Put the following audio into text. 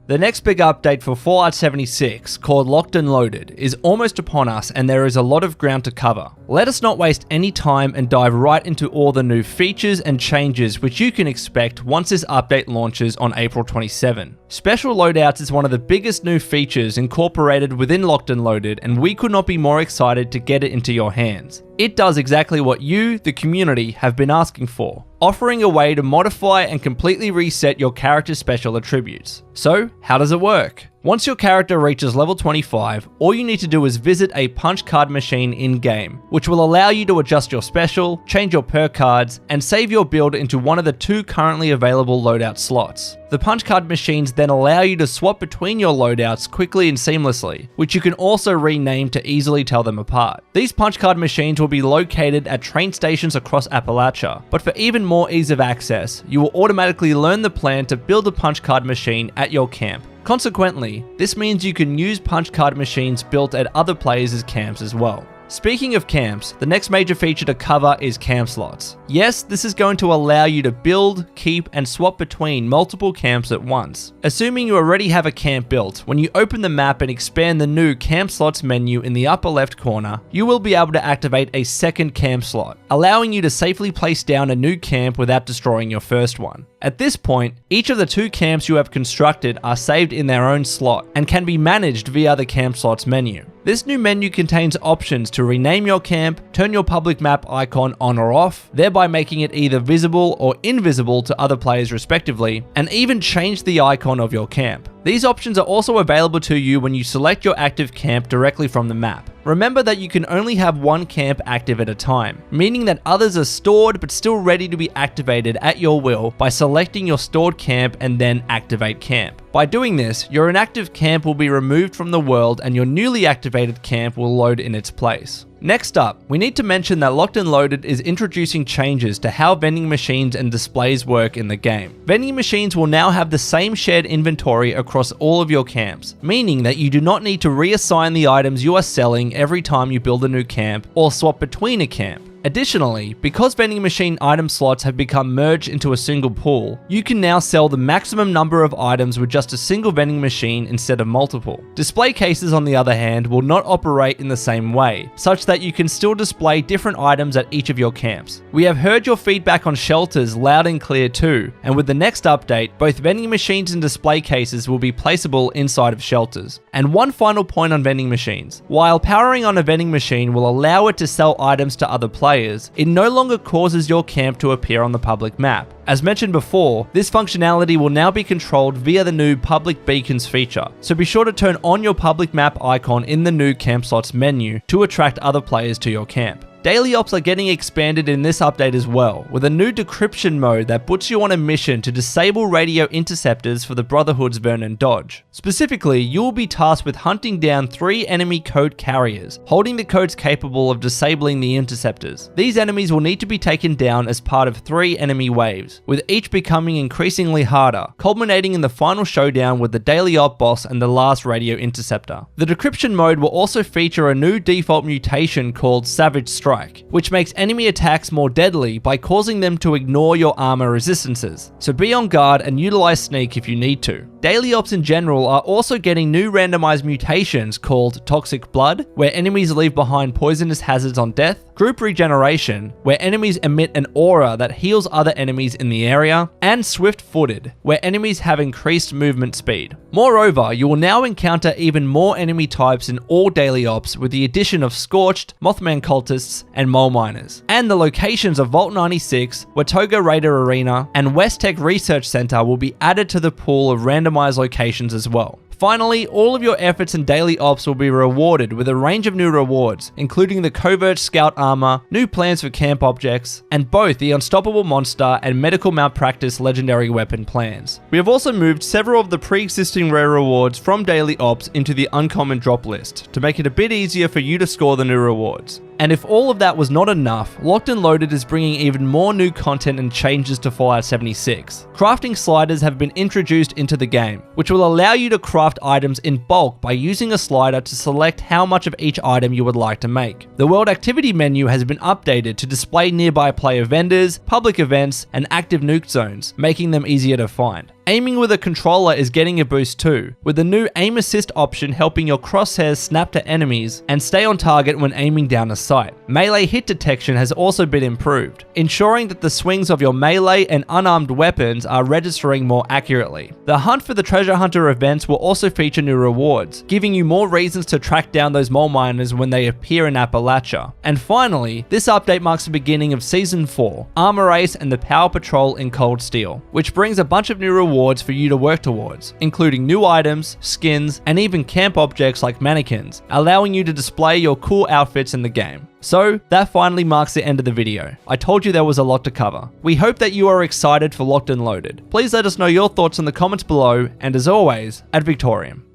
The next big update for Fallout 76, called Locked and Loaded, is almost upon us and there is a lot of ground to cover. Let us not waste any time and dive right into all the new features and changes which you can expect once this update launches on April 27. Special Loadouts is one of the biggest new features incorporated within Locked and Loaded, and we could not be more excited to get it into your hands. It does exactly what you, the community, have been asking for, offering a way to modify and completely reset your character's special attributes. So, how does it work? Once your character reaches level 25, all you need to do is visit a punch card machine in-game, which will allow you to adjust your special, change your perk cards, and save your build into one of the 2 currently available loadout slots. The punch card machines then allow you to swap between your loadouts quickly and seamlessly, which you can also rename to easily tell them apart. These punch card machines will be located at train stations across Appalachia, but for even more ease of access, you will automatically learn the plan to build a punch card machine at your camp. Consequently, this means you can use punch card machines built at other players' camps as well. Speaking of camps, the next major feature to cover is camp slots. Yes, this is going to allow you to build, keep, and swap between multiple camps at once. Assuming you already have a camp built, when you open the map and expand the new camp slots menu in the upper left corner, you will be able to activate a second camp slot, allowing you to safely place down a new camp without destroying your first one. At this point, each of the 2 camps you have constructed are saved in their own slot and can be managed via the camp slots menu. This new menu contains options to rename your camp, turn your public map icon on or off, thereby making it either visible or invisible to other players respectively, and even change the icon of your camp. These options are also available to you when you select your active camp directly from the map. Remember that you can only have one camp active at a time, meaning that others are stored but still ready to be activated at your will by selecting your stored camp and then activate camp. By doing this, your inactive camp will be removed from the world and your newly activated camp will load in its place. Next up, we need to mention that Locked and Loaded is introducing changes to how vending machines and displays work in the game. Vending machines will now have the same shared inventory across all of your camps, meaning that you do not need to reassign the items you are selling every time you build a new camp or swap between a camp. Additionally, because vending machine item slots have become merged into a single pool, you can now sell the maximum number of items with just a single vending machine instead of multiple. Display cases, on the other hand, will not operate in the same way, such that you can still display different items at each of your camps. We have heard your feedback on shelters loud and clear too, and with the next update, both vending machines and display cases will be placeable inside of shelters. And one final point on vending machines. While powering on a vending machine will allow it to sell items to other players, it no longer causes your camp to appear on the public map. As mentioned before, this functionality will now be controlled via the new public beacons feature, so be sure to turn on your public map icon in the new camp slots menu to attract other players to your camp. Daily ops are getting expanded in this update as well, with a new Decryption Mode that puts you on a mission to disable radio interceptors for the Brotherhood's Vernon Dodge. Specifically, you will be tasked with hunting down 3 enemy code carriers, holding the codes capable of disabling the interceptors. These enemies will need to be taken down as part of 3 enemy waves, with each becoming increasingly harder, culminating in the final showdown with the Daily Op boss and the last radio interceptor. The Decryption Mode will also feature a new default mutation called Savage Strike, which makes enemy attacks more deadly by causing them to ignore your armor resistances, so be on guard and utilize sneak if you need to. Daily ops in general are also getting new randomized mutations called Toxic Blood, where enemies leave behind poisonous hazards on death, Group Regeneration, where enemies emit an aura that heals other enemies in the area, and Swift Footed, where enemies have increased movement speed. Moreover, you will now encounter even more enemy types in all daily ops with the addition of Scorched, Mothman Cultists, and Mole Miners. And the locations of Vault 96, Watoga Raider Arena, and West Tech Research Center will be added to the pool of randomized locations as well. Finally, all of your efforts in daily ops will be rewarded with a range of new rewards, including the Covert Scout Armor, new plans for camp objects, and both the Unstoppable Monster and Medical Malpractice Legendary Weapon plans. We have also moved several of the pre-existing rare rewards from daily ops into the uncommon drop list, to make it a bit easier for you to score the new rewards. And if all of that was not enough, Locked and Loaded is bringing even more new content and changes to Fallout 76. Crafting sliders have been introduced into the game, which will allow you to craft items in bulk by using a slider to select how much of each item you would like to make. The World Activity menu has been updated to display nearby player vendors, public events, and active nuke zones, making them easier to find. Aiming with a controller is getting a boost too, with the new aim assist option helping your crosshairs snap to enemies and stay on target when aiming down a sight. Melee hit detection has also been improved, ensuring that the swings of your melee and unarmed weapons are registering more accurately. The hunt for the treasure hunter events will also feature new rewards, giving you more reasons to track down those mole miners when they appear in Appalachia. And finally, this update marks the beginning of Season 4, Armor Race and the Power Patrol in Cold Steel, which brings a bunch of new rewards for you to work towards, including new items, skins, and even camp objects like mannequins, allowing you to display your cool outfits in the game. So, that finally marks the end of the video. I told you there was a lot to cover. We hope that you are excited for Locked and Loaded. Please let us know your thoughts in the comments below, and as always, ad Victoriam.